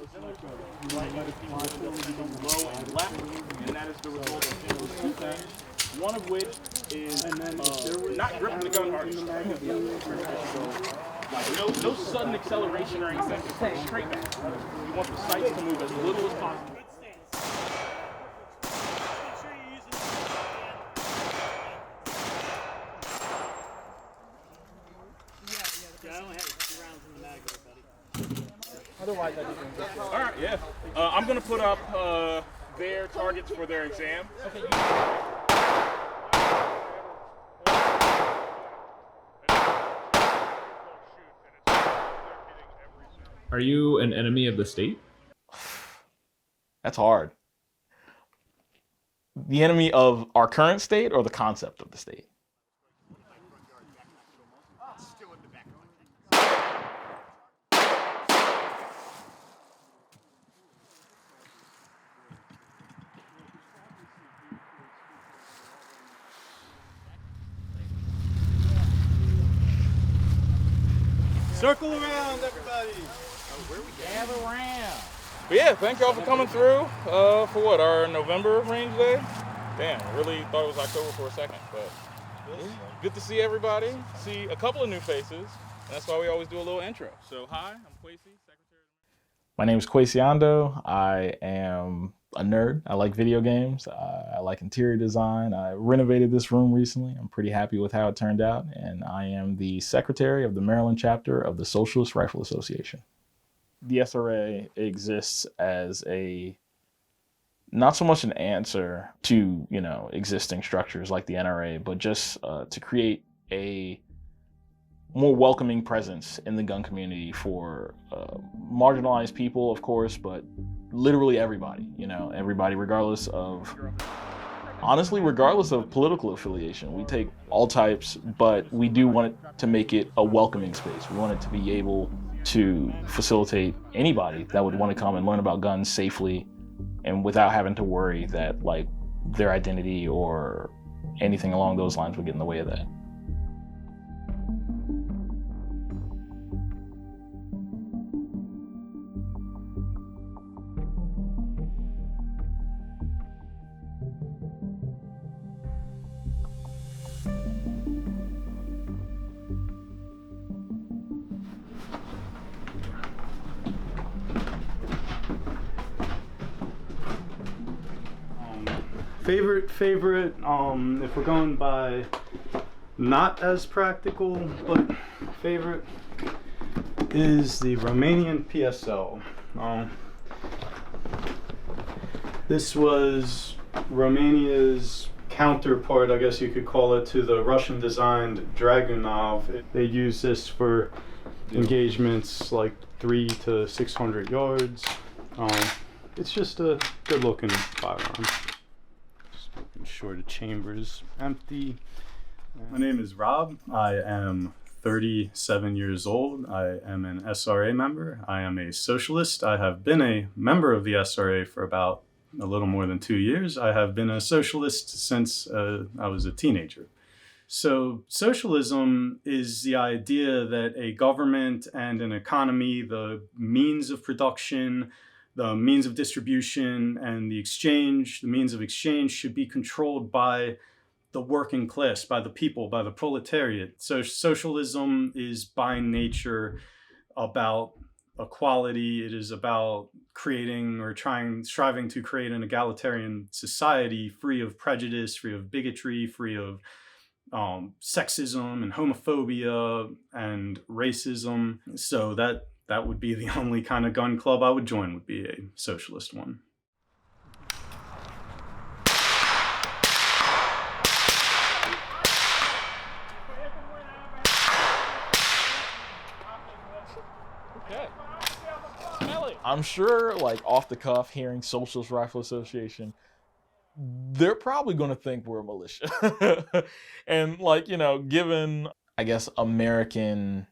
low and left, and that is the result of two things. One of which is not gripping the gun hard. Like no sudden acceleration or anything. Just straight back. You want the sights to move as little as possible. I only have 2 rounds in the mag there, buddy. Otherwise, all right, yeah. I'm gonna put up their targets for their exam. Are you an enemy of the state? That's hard. The enemy of our current state or the concept of the state? Circle around, everybody. Gather around. But yeah, thank y'all for coming through for what, our November range day? Damn, I really thought it was October for a second, but good to see everybody, see a couple of new faces, and that's why we always do a little intro. So hi, I'm Kwesi, Secretary. My name is Kwesi Ando. I am a nerd. I like video games. I like interior design. I renovated this room recently. I'm pretty happy with how it turned out, and I am the secretary of the Maryland chapter of the Socialist Rifle Association. The SRA exists as not so much an answer to, existing structures like the NRA, but just to create a more welcoming presence in the gun community for marginalized people, of course, but literally everybody, everybody, regardless of political affiliation. We take all types, but we do want it to make it a welcoming space. We want it to be able to facilitate anybody that would want to come and learn about guns safely and without having to worry that their identity or anything along those lines would get in the way of that. Favorite, if we're going by not as practical, but favorite is the Romanian PSL. This was Romania's counterpart, I guess you could call it, to the Russian-designed Dragunov. They use this for engagements like 300 to 600 yards. It's just a good-looking firearm. Sure, the chamber is empty. My name is Rob. I am 37 years old. I am an SRA member. I am a socialist. I have been a member of the SRA for about a little more than 2 years. I have been a socialist since I was a teenager. So socialism is the idea that a government and an economy, the means of production, the means of distribution, and the means of exchange should be controlled by the working class, by the people, by the proletariat. So socialism is by nature about equality. It is about creating or striving to create an egalitarian society free of prejudice, free of bigotry, free of sexism and homophobia and racism. So that would be the only kind of gun club I would join, would be a socialist one. Okay. I'm sure, off the cuff, hearing Socialist Rifle Association, they're probably going to think we're a militia. And, given, I guess, American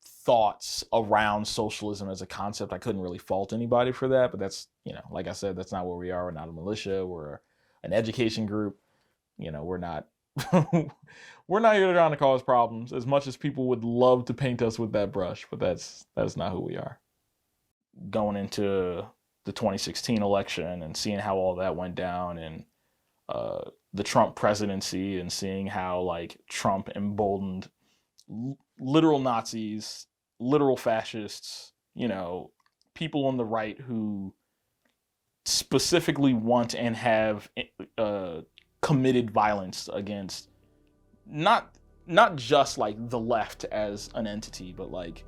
thoughts around socialism as a concept, I couldn't really fault anybody for that. But that's, like I said, that's not where we are. We're not a militia. We're an education group. We're not we're not here trying to cause problems, as much as people would love to paint us with that brush, but that's not who we are. going into the 2016 election and seeing how all that went down, and the Trump presidency, and seeing how like Trump emboldened literal Nazis, literal fascists, you know, people on the right who specifically want and have committed violence against not just like the left as an entity, but like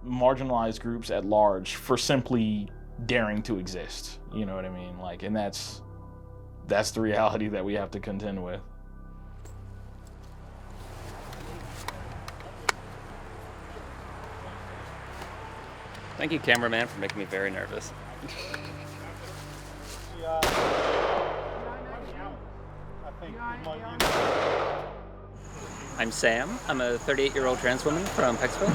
marginalized groups at large for simply daring to exist. You know what I mean? Like, and that's the reality that we have to contend with. Thank you, cameraman, for making me very nervous. I'm Sam. I'm a 38-year-old trans woman from Pecksville.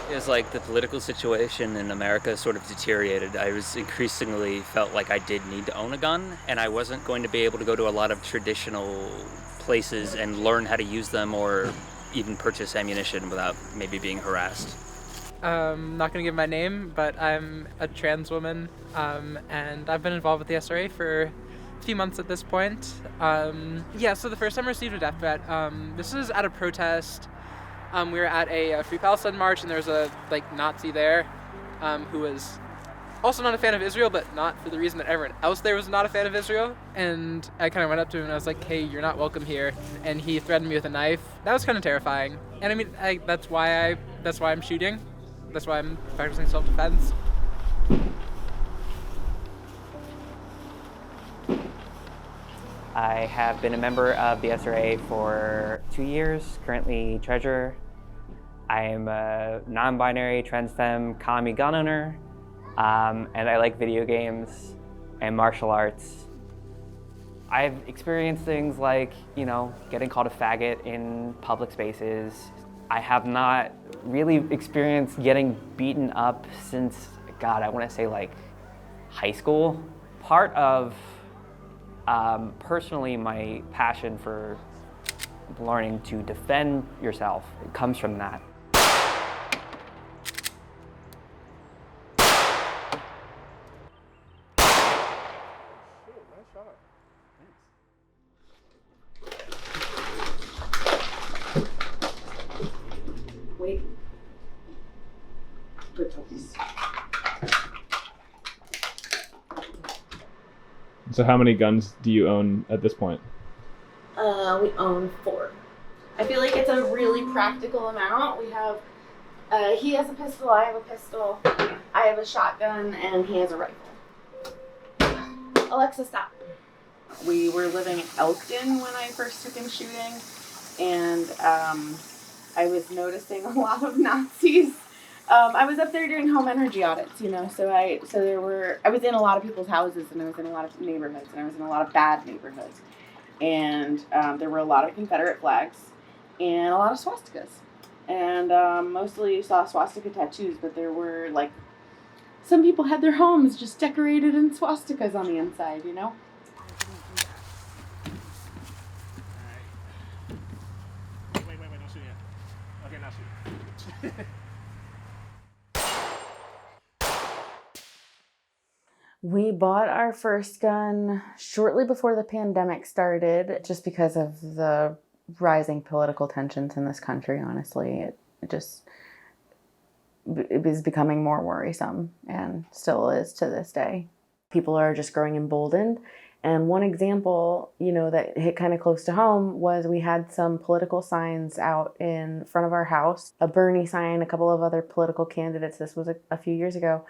It was like the political situation in America sort of deteriorated. I was increasingly felt like I did need to own a gun, and I wasn't going to be able to go to a lot of traditional places and learn how to use them or even purchase ammunition without maybe being harassed. Not gonna give my name, but I'm a trans woman, and I've been involved with the SRA for a few months at this point. So the first time I received a death threat, this was at a protest. We were at a Free Palestine march, and there was a Nazi there, who was also not a fan of Israel, but not for the reason that everyone else there was not a fan of Israel. And I kind of went up to him and I was like, "Hey, you're not welcome here." And he threatened me with a knife. That was kind of terrifying. And I mean, that's why I'm shooting. That's why I'm practicing self-defense. I have been a member of the SRA for 2 years, currently treasurer. I am a non-binary, trans femme, commie gun owner, and I like video games and martial arts. I've experienced things like, getting called a faggot in public spaces. I have not really experienced getting beaten up since, I want to say high school. Part of personally my passion for learning to defend yourself comes from that. Wait. Good focus. So how many guns do you own at this point? We own 4. I feel like it's a really practical amount. We have, he has a pistol, I have a pistol, I have a shotgun, and he has a rifle. Alexa, stop. We were living in Elkton when I first took him shooting, and I was noticing a lot of Nazis. I was up there doing home energy audits, so I was in a lot of people's houses, and I was in a lot of neighborhoods, and I was in a lot of bad neighborhoods. And there were a lot of Confederate flags and a lot of swastikas. And mostly you saw swastika tattoos, but there were some people had their homes just decorated in swastikas on the inside, Wait, don't shoot yet. Okay, now shoot. We bought our first gun shortly before the pandemic started, just because of the rising political tensions in this country, honestly. It is becoming more worrisome, and still is to this day. People are just growing emboldened. And one example, that hit kind of close to home was we had some political signs out in front of our house, a Bernie sign, a couple of other political candidates. This was a few years ago.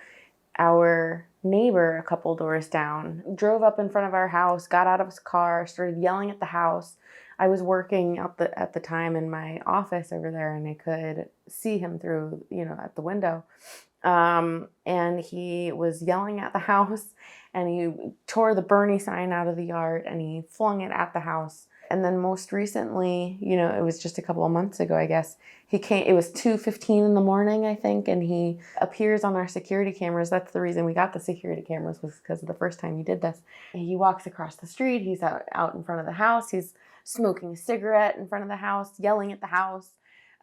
Our neighbor, a couple doors down, drove up in front of our house, got out of his car, started yelling at the house. I was working at the time in my office over there, and I could see him through, at the window. And he was yelling at the house, and he tore the Bernie sign out of the yard, and he flung it at the house. And then most recently, it was just a couple of months ago, I guess, he came, it was 2:15 in the morning, I think, and he appears on our security cameras. That's the reason we got the security cameras, was because of the first time he did this. He walks across the street, he's out in front of the house, he's smoking a cigarette in front of the house, yelling at the house.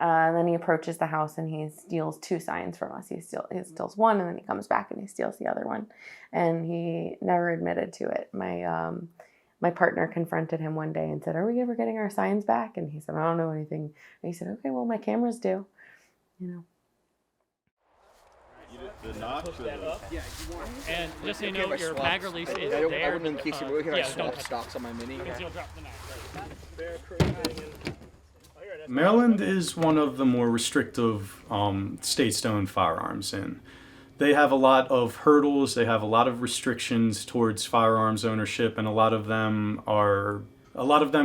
And then he approaches the house and he steals 2 signs from us. He steals one, and then he comes back and he steals the other one. And he never admitted to it. My partner confronted him one day and said, "Are we ever getting our signs back?" And he said, "I don't know anything." And he said, "Okay, well, my cameras do." You know. The notch. Yeah, and just so you know, your bag release is there. I wouldn't in case you were looking at don't swap touch stocks on my mini. Because you'll drop the knife, Maryland is one of the more restrictive states to own firearms in. They have a lot of hurdles, they have a lot of restrictions towards firearms ownership, and a lot of them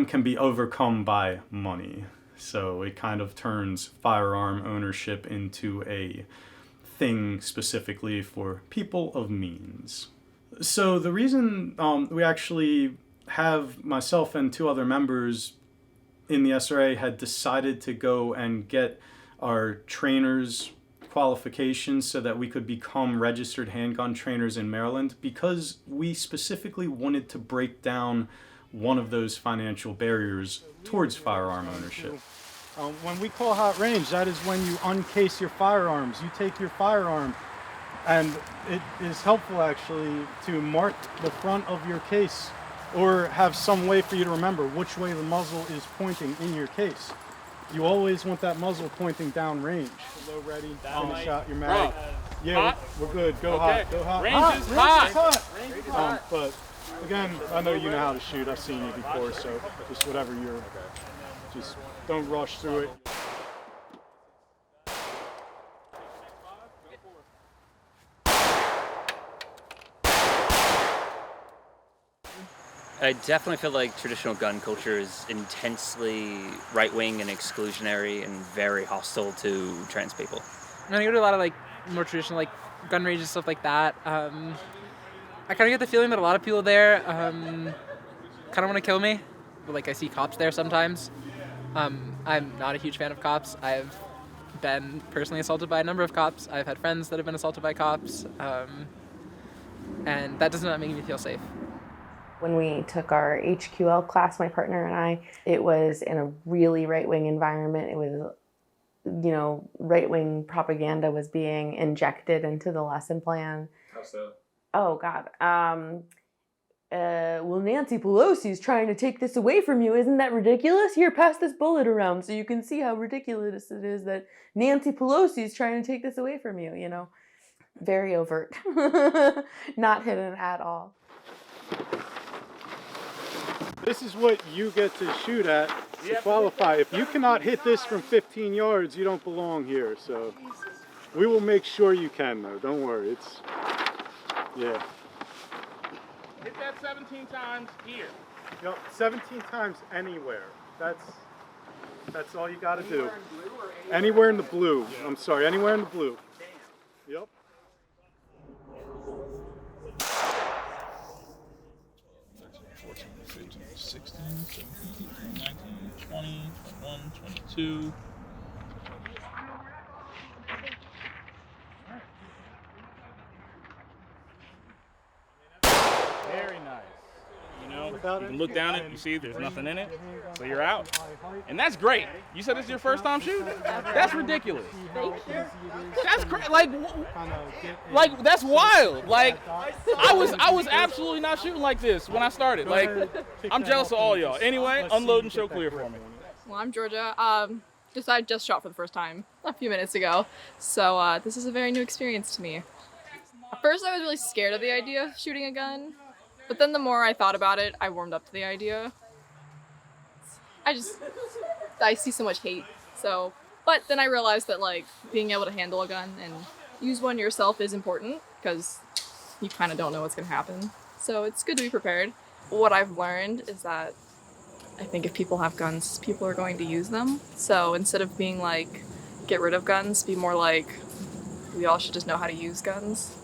can be overcome by money. So it kind of turns firearm ownership into a thing specifically for people of means. So the reason we actually have myself and 2 other members in the SRA had decided to go and get our trainers qualifications so that we could become registered handgun trainers in Maryland, because we specifically wanted to break down one of those financial barriers towards firearm ownership. When we call hot range, that is when you uncase your firearms. You take your firearm, and it is helpful actually to mark the front of your case or have some way for you to remember which way the muzzle is pointing in your case. You always want that muzzle pointing down range. Low ready, finish out your mag. Yeah, we're good. Go hot. Go hot. Range is hot. But again, I know you know how to shoot. I've seen you before, so just whatever you're. Just don't rush through it. I definitely feel like traditional gun culture is intensely right-wing and exclusionary and very hostile to trans people. And I go to a lot of like more traditional like gun ranges and stuff like that. I kind of get the feeling that a lot of people there kind of want to kill me. But, like I see cops there sometimes. I'm not a huge fan of cops. I've been personally assaulted by a number of cops. I've had friends that have been assaulted by cops. And that does not make me feel safe. When we took our HQL class, my partner and I, it was in a really right-wing environment. It was, you know, right-wing propaganda was being injected into the lesson plan. How so? Oh, God. Well, Nancy Pelosi's trying to take this away from you. Isn't that ridiculous? Here, pass this bullet around so you can see how ridiculous it is that Nancy Pelosi's trying to take this away from you, you know. Very overt. Not hidden at all. This is what you get to shoot at to qualify. If you cannot hit this from 15 yards, you don't belong here. So we will make sure you can, though. Don't worry. It's, yeah. Hit that 17 times here. Yep, 17 times anywhere. That's all you got to do. Anywhere in the blue. I'm sorry, anywhere in the blue. Yep. 16, 17, 19, 20, 21, 22. Very nice. You know, you can look down it, you see there's nothing in it, so you're out. And that's great. You said this is your first time shooting? That's ridiculous. That's crazy. Like that's wild. Like I was absolutely not shooting like this when I started. Like I'm jealous of all y'all. Anyway, unload and show clear for me. Well, I'm Georgia. I just shot for the first time a few minutes ago, so this is a very new experience to me. At first, I was really scared of the idea of shooting a gun, but then the more I thought about it, I warmed up to the idea. I see so much hate, so. But then I realized that, like, being able to handle a gun and use one yourself is important, because you kind of don't know what's going to happen. So it's good to be prepared. What I've learned is that I think if people have guns, people are going to use them. So instead of being like, get rid of guns, be more like, we all should just know how to use guns.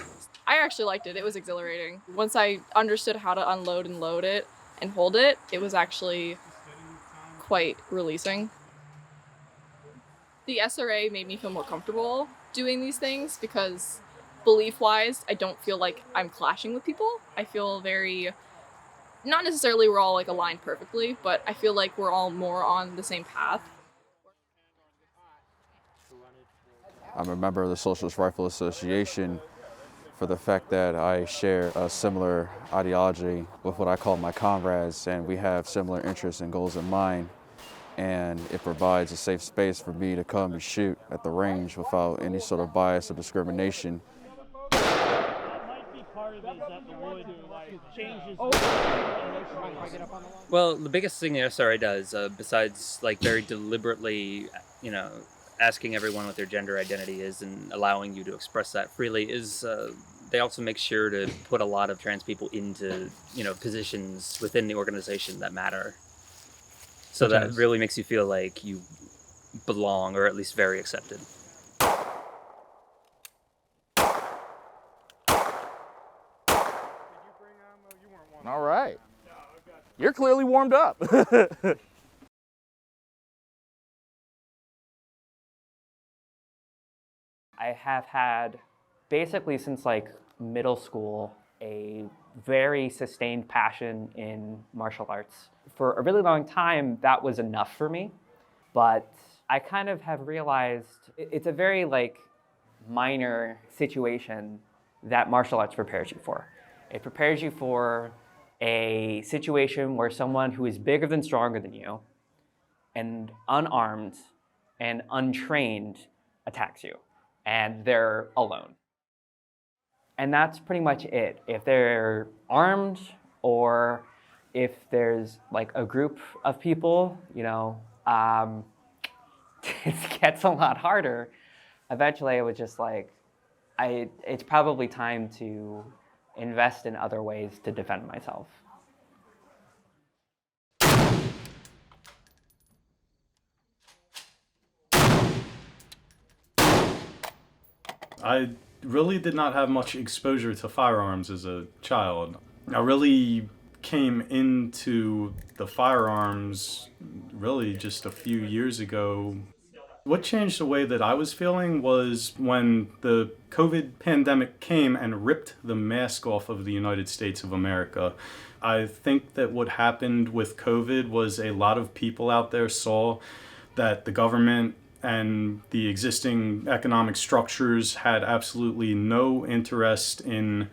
I actually liked it. It was exhilarating. Once I understood how to unload and load it and hold it, it was actually quite releasing. The SRA made me feel more comfortable doing these things because belief-wise, I don't feel like I'm clashing with people. I feel very, not necessarily we're all like aligned perfectly, but I feel like we're all more on the same path. I'm a member of the Socialist Rifle Association for the fact that I share a similar ideology with what I call my comrades, and we have similar interests and goals in mind. And it provides a safe space for me to come and shoot at the range without any sort of bias or discrimination. Well, the biggest thing the SRA does, besides like very deliberately, asking everyone what their gender identity is and allowing you to express that freely, is they also make sure to put a lot of trans people into, positions within the organization that matter. So that really makes you feel like you belong, or at least very accepted. All right. You're clearly warmed up. I have had, basically since like middle school, a very sustained passion in martial arts. For a really long time, that was enough for me, but I kind of have realized it's a very like minor situation that martial arts prepares you for. It prepares you for a situation where someone who is bigger than stronger than you and unarmed and untrained attacks you, and they're alone. And that's pretty much it. If they're armed or if there's like a group of people, it gets a lot harder. Eventually I was just like, it's probably time to invest in other ways to defend myself. I really did not have much exposure to firearms as a child. I really came into the firearms really just a few years ago. What changed the way that I was feeling was when the COVID pandemic came and ripped the mask off of the United States of America. I think that what happened with COVID was a lot of people out there saw that the government and the existing economic structures had absolutely no interest in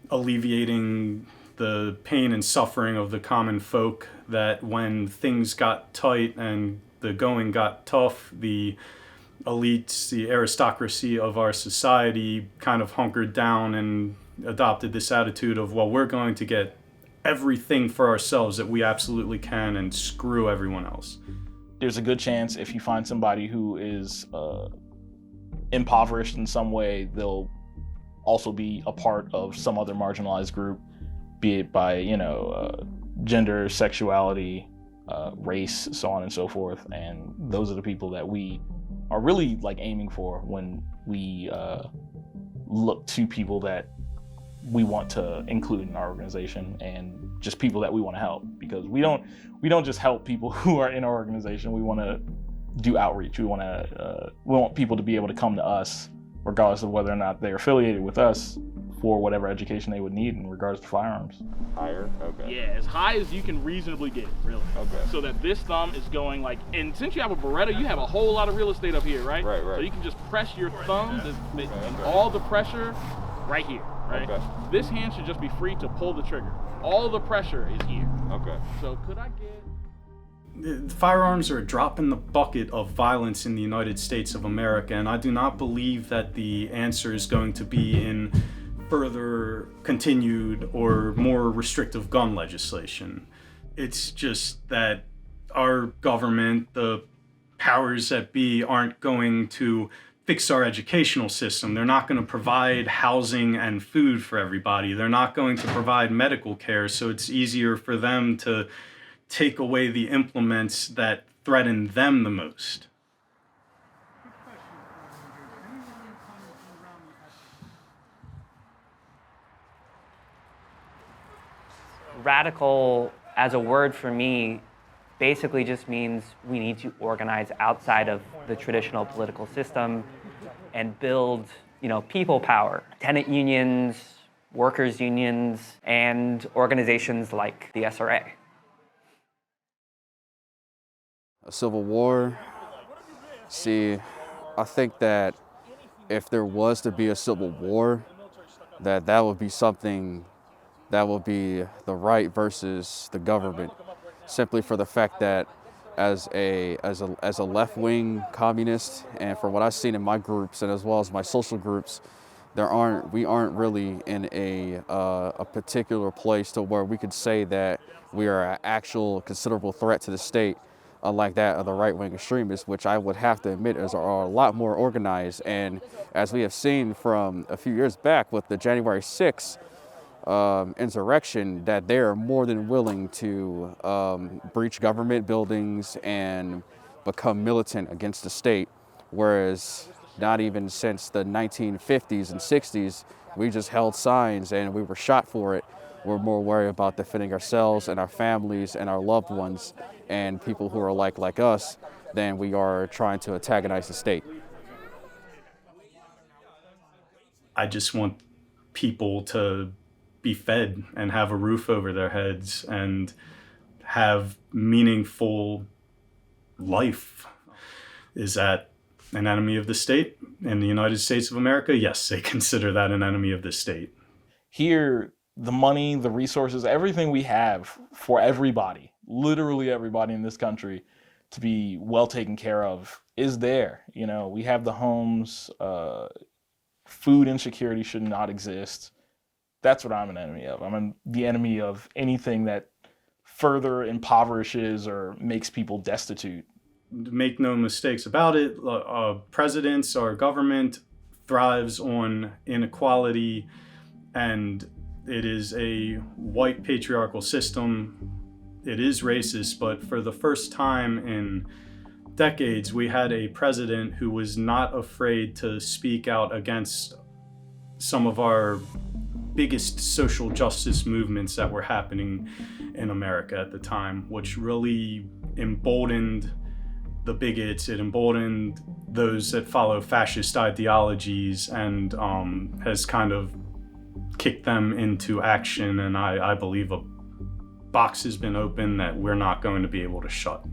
alleviating the pain and suffering of the common folk, that when things got tight and the going got tough, the elites, the aristocracy of our society kind of hunkered down and adopted this attitude of, well, we're going to get everything for ourselves that we absolutely can and screw everyone else. There's a good chance if you find somebody who is impoverished in some way, they'll also be a part of some other marginalized group, be it by, gender, sexuality, race, so on and so forth. And those are the people that we are really like aiming for when we look to people that we want to include in our organization, and just people that we want to help, because we don't just help people who are in our organization. We want to do outreach. We want people to be able to come to us regardless of whether or not they're affiliated with us for whatever education they would need in regards to firearms. Higher? Okay. Yeah, as high as you can reasonably get, really. Okay. So that this thumb is going like, and since you have a Beretta, you have a whole lot of real estate up here, right? Right. So you can just press your thumb, and all the pressure right here, right? Okay. This hand should just be free to pull the trigger. All the pressure is here. Okay. So could I get... Firearms are a drop in the bucket of violence in the United States of America, and I do not believe that the answer is going to be in further continued or more restrictive gun legislation. It's just that our government, the powers that be, aren't going to fix our educational system. They're not going to provide housing and food for everybody. They're not going to provide medical care, so it's easier for them to take away the implements that threaten them the most. Radical, as a word for me, basically just means we need to organize outside of the traditional political system and build, people power. Tenant unions, workers' unions, and organizations like the SRA. A civil war, see I think that if there was to be a civil war, that would be something that would be the right versus the government, simply for the fact that as a left-wing communist, and from what I've seen in my groups and as well as my social groups, we aren't really in a particular place to where we could say that we are an actual considerable threat to the state, unlike that of the right-wing extremists, which I would have to admit are a lot more organized. And as we have seen from a few years back with the January 6th insurrection, that they are more than willing to breach government buildings and become militant against the state, whereas not even since the 1950s and 60s, we just held signs and we were shot for it. We're more worried about defending ourselves and our families and our loved ones and people who are like us than we are trying to antagonize the state. I just want people to be fed and have a roof over their heads and have meaningful life. Is that an enemy of the state? In the United States of America, yes, they consider that an enemy of the state. Here, the money, the resources, everything we have for everybody, literally everybody in this country, to be well taken care of is there. You know, we have the homes, food insecurity should not exist. That's what I'm an enemy of. I'm the enemy of anything that further impoverishes or makes people destitute. Make no mistakes about it, presidents, our government thrives on inequality, and it is a white patriarchal system. It is racist, but for the first time in decades, we had a president who was not afraid to speak out against some of our biggest social justice movements that were happening in America at the time, which really emboldened the bigots, it emboldened those that follow fascist ideologies, and has kind of kicked them into action. And I believe a box has been opened that we're not going to be able to shut.